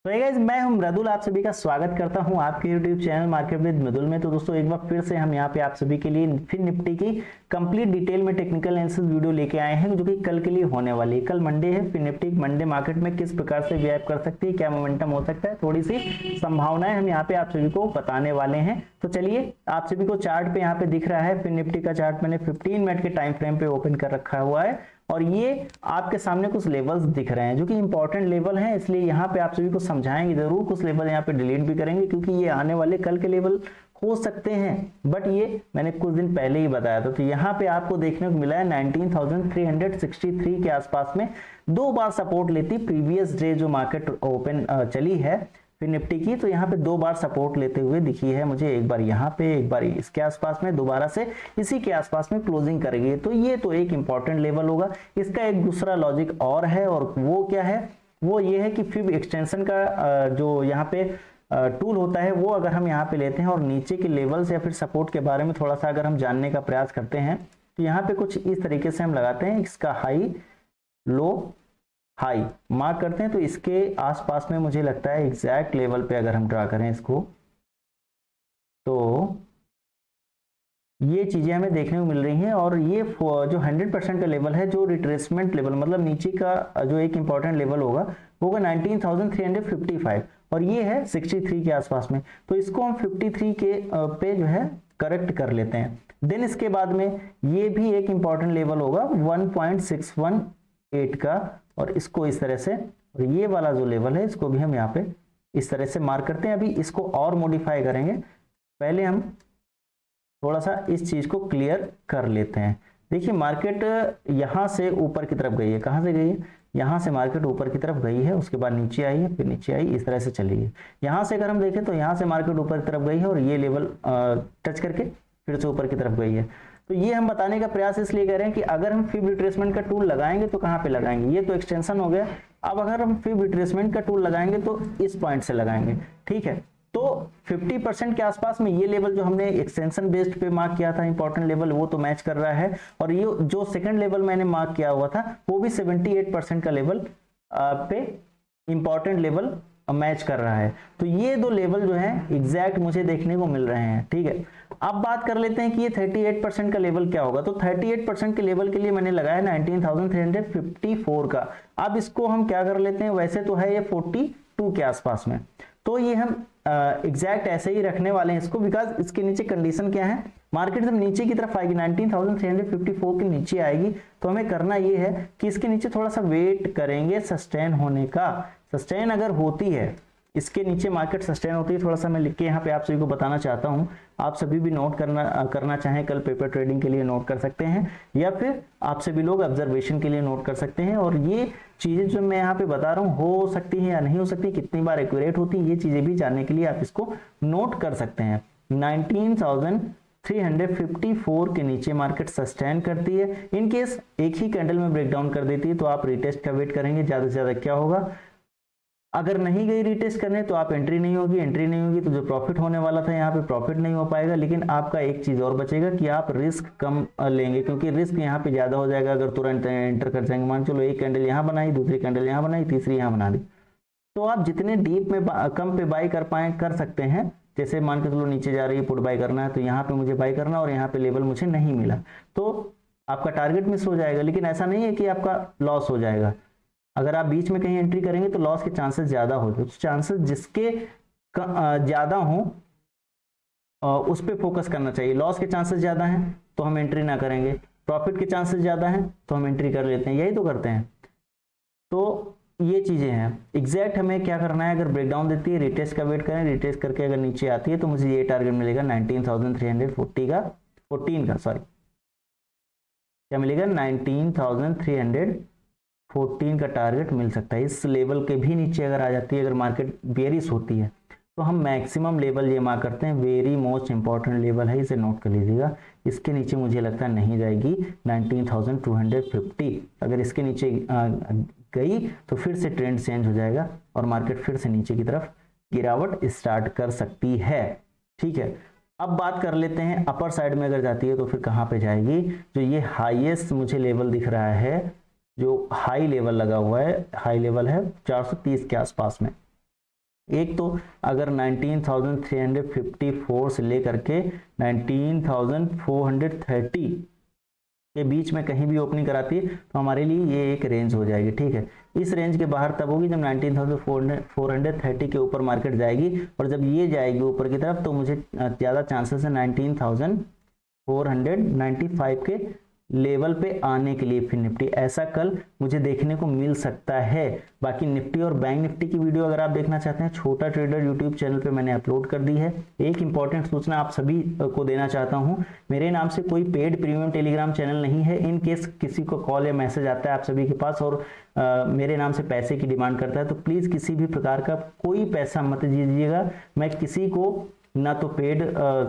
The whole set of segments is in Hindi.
तो गाइस मैं हूं मृदुल, आप सभी का स्वागत करता हूं आपके YouTube चैनल मार्केट विद मृदुल में। तो दोस्तों एक बार फिर से हम यहां पे आप सभी के लिए फिर निफ्टी की कंप्लीट डिटेल में टेक्निकल एनालिसिस वीडियो लेके आए हैं, जो कि कल के लिए होने वाली है। कल मंडे है, फिर निफ्टी मंडे मार्केट में किस प्रकार से बिहेव कर सकती है, क्या मोमेंटम हो सकता है, थोड़ी सी संभावनाएं हम यहाँ पे आप सभी को बताने वाले हैं। तो चलिए, आप सभी को चार्ट पे यहाँ पे दिख रहा है, फिर निफ्टी का चार्ट मैंने 15 मिनट के टाइम फ्रेम पे ओपन कर रखा हुआ है और ये आपके सामने कुछ लेवल्स दिख रहे हैं जो कि इंपॉर्टेंट लेवल हैं, इसलिए यहाँ पे आप सभी को समझाएंगे जरूर। कुछ लेवल यहाँ पे डिलीट भी करेंगे क्योंकि ये आने वाले कल के लेवल हो सकते हैं, बट ये मैंने कुछ दिन पहले ही बताया था। तो यहाँ पे आपको देखने को मिला है 19,363 के आसपास में दो बार सपोर्ट लेती प्रीवियस डे जो मार्केट ओपन चली है फिर निफ्टी की। तो यहाँ पे दो बार सपोर्ट लेते हुए दिखी है मुझे, एक बार यहाँ पे, एक बार इसके आसपास में, दोबारा से इसी के आसपास में क्लोजिंग करेगी। तो ये तो एक इंपॉर्टेंट लेवल होगा। इसका एक दूसरा लॉजिक और है, और वो क्या है, वो ये है कि फिब एक्सटेंशन का जो यहाँ पे टूल होता है वो अगर हम यहाँ पे लेते हैं और नीचे के लेवल्स या फिर सपोर्ट के बारे में थोड़ा सा अगर हम जानने का प्रयास करते हैं, तो यहाँ पे कुछ इस तरीके से हम लगाते हैं, इसका हाई लो हाई मार्क करते हैं। तो इसके आसपास में मुझे लगता है एग्जैक्ट लेवल पे अगर हम ड्रा करें इसको, तो ये चीजें हमें देखने को मिल रही हैं। और ये जो 100% का लेवल है, जो रिट्रेसमेंट लेवल मतलब नीचे का जो एक इंपॉर्टेंट लेवल होगा वो होगा 19,355 और ये है 63 के आसपास में। तो इसको हम 53 के पे जो है करेक्ट कर लेते हैं। देन इसके बाद में ये भी एक इंपॉर्टेंट लेवल होगा 1.618 का, और इसको इस तरह से, और ये वाला जो लेवल है इसको भी हम यहाँ पे इस तरह से मार्क करते हैं। अभी इसको और मॉडिफाई करेंगे, पहले हम थोड़ा सा इस चीज को क्लियर कर लेते हैं। देखिए मार्केट यहां से ऊपर की तरफ गई है, कहां से गई है, यहां से मार्केट ऊपर की तरफ गई है, उसके बाद नीचे आई है, फिर नीचे आई, इस तरह से चली है। यहां से अगर हम देखें तो यहां से मार्केट ऊपर की तरफ गई है और ये लेवल टच करके फिर से ऊपर की तरफ गई है। तो ये हम बताने का प्रयास इसलिए कर रहे हैं कि अगर हम फिब रिट्रेसमेंट का टूल लगाएंगे तो कहां पे लगाएंगे, ये तो एक्सटेंशन हो गया। अब अगर हम फिब रिट्रेसमेंट का टूल लगाएंगे तो इस पॉइंट से लगाएंगे, ठीक है। तो 50% के आसपास में ये लेवल जो हमने एक्सटेंशन बेस्ड पे मार्क किया था इंपॉर्टेंट लेवल, वो तो मैच कर रहा है। और ये जो सेकंड लेवल मैंने मार्क किया हुआ था वो भी 78% का लेवल पे इंपॉर्टेंट लेवल मैच कर रहा है। तो ये दो लेवल जो है एग्जैक्ट मुझे देखने को मिल रहे हैं, ठीक है। अब बात कर लेते हैं कि ये 38% का लेवल क्या होगा। तो 38% के लेवल के लिए मैंने लगाया 19,354 का। अब इसको हम क्या कर लेते हैं, वैसे तो है ये 42 के आसपास में, तो ये हम एग्जैक्ट ऐसे ही रखने वाले हैं इसको, बिकॉज इसके नीचे कंडीशन क्या है, मार्केट जब नीचे की तरफ आएगी 19,354 के नीचे आएगी तो हमें करना ये है कि इसके नीचे थोड़ा सा वेट करेंगे सस्टेन होने का। सस्टेन अगर होती है, इसके नीचे मार्केट सस्टेन होती है, थोड़ा सा मैं लिख के यहाँ पे आप सभी को बताना चाहता हूँ। आप सभी भी नोट करना चाहें कल पेपर ट्रेडिंग के लिए नोट कर सकते हैं, या फिर आप सभी लोग ऑब्जर्वेशन के लिए नोट कर सकते हैं। और ये चीजें जो मैं यहाँ पे बता रहा हूँ हो सकती है या नहीं हो सकती, कितनी बार एक्यूरेट होती है, ये चीजें भी जानने के लिए आप इसको नोट कर सकते हैं। 19,354 के नीचे मार्केट सस्टेन करती है, इन केस एक ही कैंडल में ब्रेकडाउन कर देती है तो आप रिटेस्ट का वेट करेंगे। ज्यादा से ज्यादा क्या होगा, अगर नहीं गई रिटेस्ट करने तो आप एंट्री नहीं होगी, एंट्री नहीं होगी तो जो प्रॉफिट होने वाला था यहाँ पे प्रॉफिट नहीं हो पाएगा। लेकिन आपका एक चीज और बचेगा कि आप रिस्क कम लेंगे, क्योंकि रिस्क यहाँ पे ज्यादा हो जाएगा अगर तुरंत एंटर कर जाएंगे। मान चलो एक कैंडल यहाँ बनाई, दूसरी कैंडल यहाँ बनाई, तीसरी यहाँ बना दी, तो आप जितने डीप में कम पे बाई कर सकते हैं। जैसे मान के चलो नीचे जा रही है, पुट बाई करना है, तो यहाँ पे मुझे बाई करना और यहाँ पे लेवल मुझे नहीं मिला तो आपका टारगेट मिस हो जाएगा। लेकिन ऐसा नहीं है कि आपका लॉस हो जाएगा। अगर आप बीच में कहीं एंट्री करेंगे तो लॉस के चांसेस ज्यादा होते हैं। चांसेस जिसके ज्यादा हो उस पर फोकस करना चाहिए। लॉस के चांसेस ज्यादा हैं तो हम एंट्री ना करेंगे, प्रॉफिट के चांसेस ज्यादा हैं तो हम एंट्री कर लेते हैं, यही तो करते हैं। तो ये चीजें हैं। एग्जैक्ट हमें क्या करना है, अगर ब्रेकडाउन देती है रिटेस्ट का वेट करें, रिटेस्ट करके अगर नीचे आती है तो मुझे ये टारगेट मिलेगा 19,340 का, 14 का, सॉरी क्या मिलेगा, 19,314 का टारगेट मिल सकता है। इस लेवल के भी नीचे अगर आ जाती है, अगर मार्केट बेरिश होती है तो हम मैक्सिमम लेवल ये मार्क करते हैं, वेरी मोस्ट इंपॉर्टेंट लेवल है, इसे नोट कर लीजिएगा। इसके नीचे मुझे लगता है नहीं जाएगी 19,250। अगर इसके नीचे गई तो फिर से ट्रेंड चेंज हो जाएगा और मार्केट फिर से नीचे की तरफ गिरावट स्टार्ट कर सकती है, ठीक है। अब बात कर लेते हैं अपर साइड में अगर जाती है तो फिर कहां पे जाएगी। जो ये हाईएस्ट मुझे लेवल दिख रहा है, जो हाई लेवल लगा हुआ है, हाई लेवल है 430 के आसपास में, एक तो अगर 19,354 से लेकर के 19,430 के बीच में कहीं भी ओपनिंग कराती है तो हमारे लिए ये एक रेंज हो जाएगी, ठीक है। इस रेंज के बाहर तब होगी जब 19,430 के ऊपर मार्केट जाएगी, और जब ये जाएगी ऊपर की तरफ तो मुझे ज़्यादा चांसेस है 19,495 के लेवल पे आने के लिए फिर निफ्टी, ऐसा कल मुझे देखने को मिल सकता है। बाकी निफ्टी और बैंक निफ्टी की वीडियो अगर आप देखना चाहते हैं, छोटा ट्रेडर यूट्यूब चैनल पे मैंने अपलोड कर दी है। एक इंपॉर्टेंट सूचना आप सभी को देना चाहता हूं, मेरे नाम से कोई पेड प्रीमियम टेलीग्राम चैनल नहीं है। इन केस किसी को कॉल या मैसेज आता है आप सभी के पास और मेरे नाम से पैसे की डिमांड करता है, तो प्लीज़ किसी भी प्रकार का कोई पैसा मत दीजिएगा। मैं किसी को ना तो पेड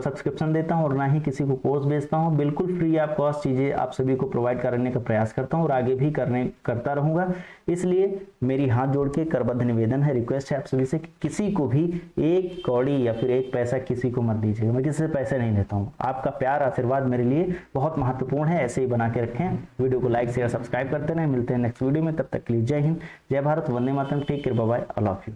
सब्सक्रिप्शन देता हूं और ना ही किसी को कोर्स बेचता हूं। बिल्कुल फ्री ऑफ कॉस्ट चीज़ें आप सभी को प्रोवाइड करने का प्रयास करता हूं और आगे भी करता रहूंगा। इसलिए मेरी हाथ जोड़ के करबद्ध निवेदन है, रिक्वेस्ट है आप सभी से कि किसी को भी एक कौड़ी या फिर एक पैसा किसी को मत दीजिएगा। मैं किसी से पैसे नहीं लेता हूँ। आपका प्यार आशीर्वाद मेरे लिए बहुत महत्वपूर्ण है, ऐसे ही बना के रखें। वीडियो को लाइक शेयर सब्सक्राइब करते रहें। मिलते हैं नेक्स्ट वीडियो में, तब तक के लिए जय हिंद, जय भारत, वंदे मातरम, take care, bye bye, I love you.